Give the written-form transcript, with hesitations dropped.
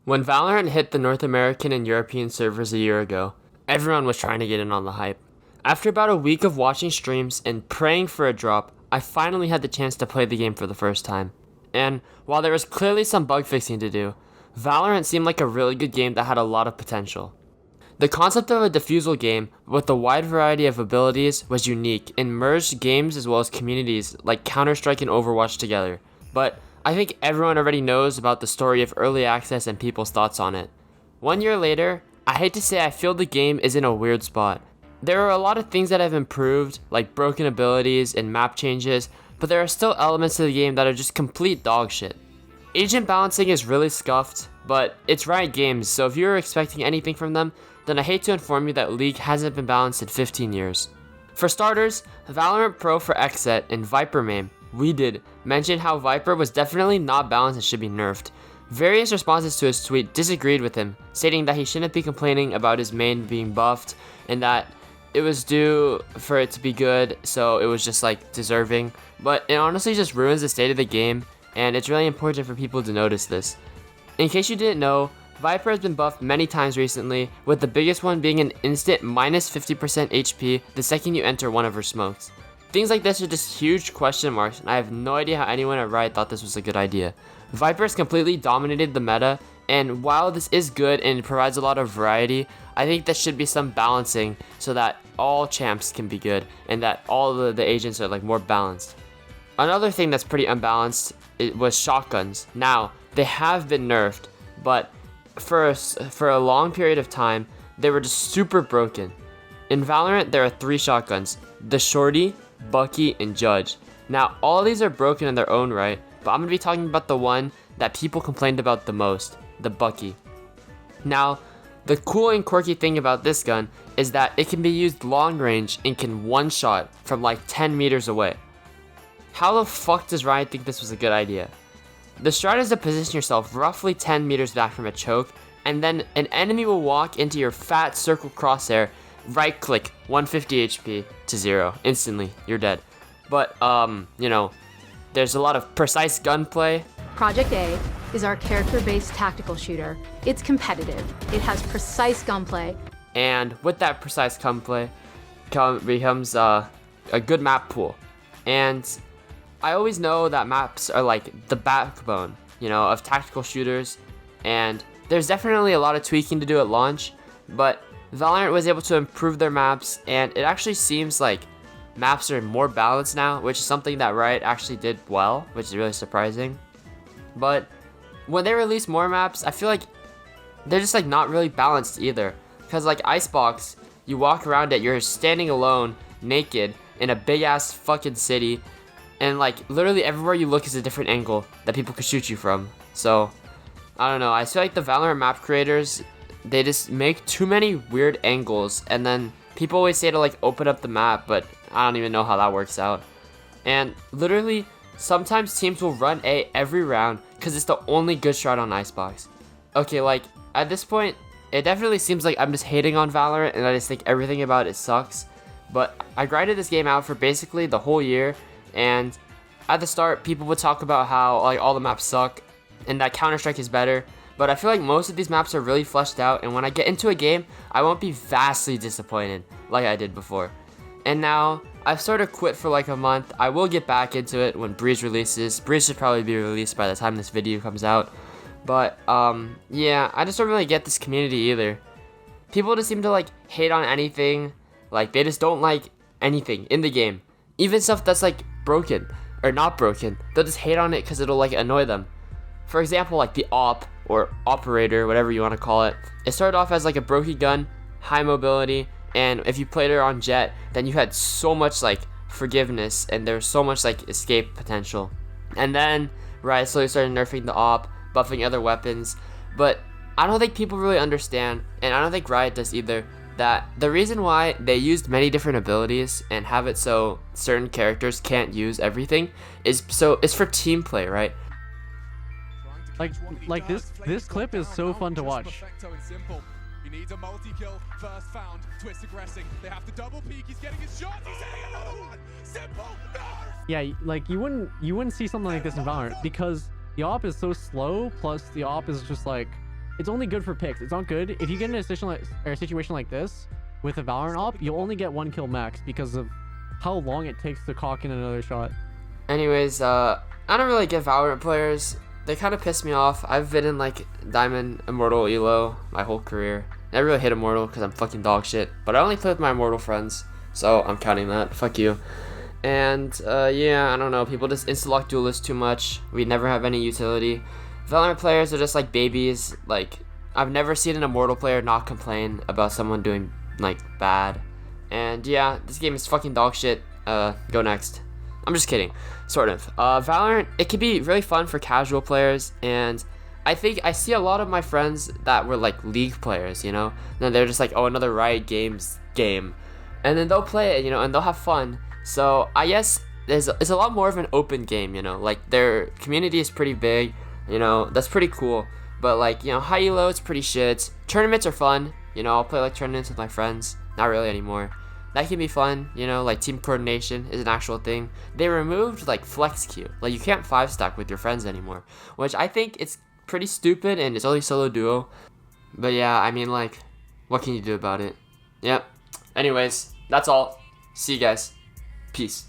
When Valorant hit the North American and European servers a year ago, everyone was trying to get in on the hype. After about a week of watching streams and praying for a drop, I finally had the chance to play the game for the first time. And while there was clearly some bug fixing to do, Valorant seemed like a really good game that had a lot of potential. The concept of a defusal game with a wide variety of abilities was unique and merged games as well as communities like Counter-Strike and Overwatch together. But I think everyone already knows about the story of early access and people's thoughts on it. 1 year later, I hate to say I feel the game is in a weird spot. There are a lot of things that have improved, like broken abilities and map changes, but there are still elements of the game that are just complete dog shit. Agent balancing is really scuffed, but it's Riot Games, so if you're expecting anything from them, then I hate to inform you that League hasn't been balanced in 15 years. For starters, Valorant Pro for Xset and Viper main, we did mention how Viper was definitely not balanced and should be nerfed. Various responses to his tweet disagreed with him, stating that he shouldn't be complaining about his main being buffed and that it was due for it to be good, so it was just like deserving. But it honestly just ruins the state of the game, and it's really important for people to notice this. In case you didn't know, Viper has been buffed many times recently, with the biggest one being an instant minus 50% HP the second you enter one of her smokes. Things like this are just huge question marks, and I have no idea how anyone at Riot thought this was a good idea. Viper has completely dominated the meta, and while this is good and provides a lot of variety, I think there should be some balancing so that all champs can be good and that all the agents are like more balanced. Another thing that's pretty unbalanced was shotguns. Now, they have been nerfed, but for a long period of time, they were just super broken. In Valorant, there are 3 shotguns: the Shorty, Bucky, and Judge. Now, all of these are broken in their own right, but I'm going to be talking about the one that people complained about the most, the Bucky. Now, the cool and quirky thing about this gun is that it can be used long range and can one-shot from like 10 meters away. How the fuck does Riot think this was a good idea? The strat is to position yourself roughly 10 meters back from a choke, and then an enemy will walk into your fat circle crosshair, right click, 150 HP to 0, instantly, you're dead. But, there's a lot of precise gunplay. Project A is our character-based tactical shooter. It's competitive, it has precise gunplay. And with that precise gunplay becomes a good map pool. And I always know that maps are like the backbone, of tactical shooters, and there's definitely a lot of tweaking to do at launch, but Valorant was able to improve their maps, and it actually seems like maps are more balanced now, which is something that Riot actually did well, which is really surprising. But when they release more maps, I feel like they're just like not really balanced either, because like Icebox, you walk around it, you're standing alone, naked, in a big ass fucking city, and like literally everywhere you look is a different angle that people could shoot you from. So I don't know, I feel like the Valorant map creators, they just make too many weird angles, and then people always say to like open up the map, but I don't even know how that works out. And literally sometimes teams will run A every round because it's the only good shot on Icebox. Okay, like at this point it definitely seems like I'm just hating on Valorant and I just think everything about it sucks, but I grinded this game out for basically the whole year. And at the start, people would talk about how like all the maps suck and that Counter-Strike is better. But I feel like most of these maps are really fleshed out, and when I get into a game, I won't be vastly disappointed like I did before. And now, I've sort of quit for like a month. I will get back into it when Breeze releases. Breeze should probably be released by the time this video comes out. But, yeah, I just don't really get this community either. People just seem to like hate on anything. Like, they just don't like anything in the game. Even stuff that's like broken or not broken, they'll just hate on it because it'll like annoy them. For example, like the op or operator, whatever you want to call it, it started off as like a broken gun, high mobility, and if you played her on jet, then you had so much like forgiveness and there was so much like escape potential. And then Riot slowly started nerfing the op, buffing other weapons, but I don't think people really understand, and I don't think Riot does either, that the reason why they used many different abilities and have it so certain characters can't use everything is it's for team play, right? Like this clip is so fun to watch. He needs a multi-kill, first found, Twist aggressing, they have to double peek, he's getting his shot, he's hitting another one! Simple, no! Yeah, like you wouldn't see something like this in Valorant because the op is so slow, plus the op is just like it's only good for picks. It's not good if you get in a situation like this with a Valorant op. You'll only get 1 kill max because of how long it takes to cock in another shot. Anyways, I don't really get Valorant players. They kind of piss me off. I've been in like Diamond, Immortal, Elo my whole career. I really hit Immortal because I'm fucking dog shit. But I only play with my Immortal friends, so I'm counting that. Fuck you. And yeah, I don't know. People just insta-lock duelists too much. We never have any utility. Valorant players are just like babies. Like, I've never seen an Immortal player not complain about someone doing like bad. And yeah, this game is fucking dog shit. Go next. I'm just kidding, sort of. Valorant, it can be really fun for casual players, and I think I see a lot of my friends that were like League players, you know, and they're just like, oh, another Riot Games game, and then they'll play it, you know, and they'll have fun. So I guess it's a lot more of an open game, you know, like their community is pretty big, you know, that's pretty cool. But like, you know, high elo, it's pretty shit. Tournaments are fun, you know, I'll play like tournaments with my friends, not really anymore. That can be fun, you know, like team coordination is an actual thing. They removed like flex queue, like you can't 5-stack with your friends anymore, which I think it's pretty stupid and it's only solo duo. But yeah, I mean, like, what can you do about it? Yep. Anyways, that's all. See you guys. Peace.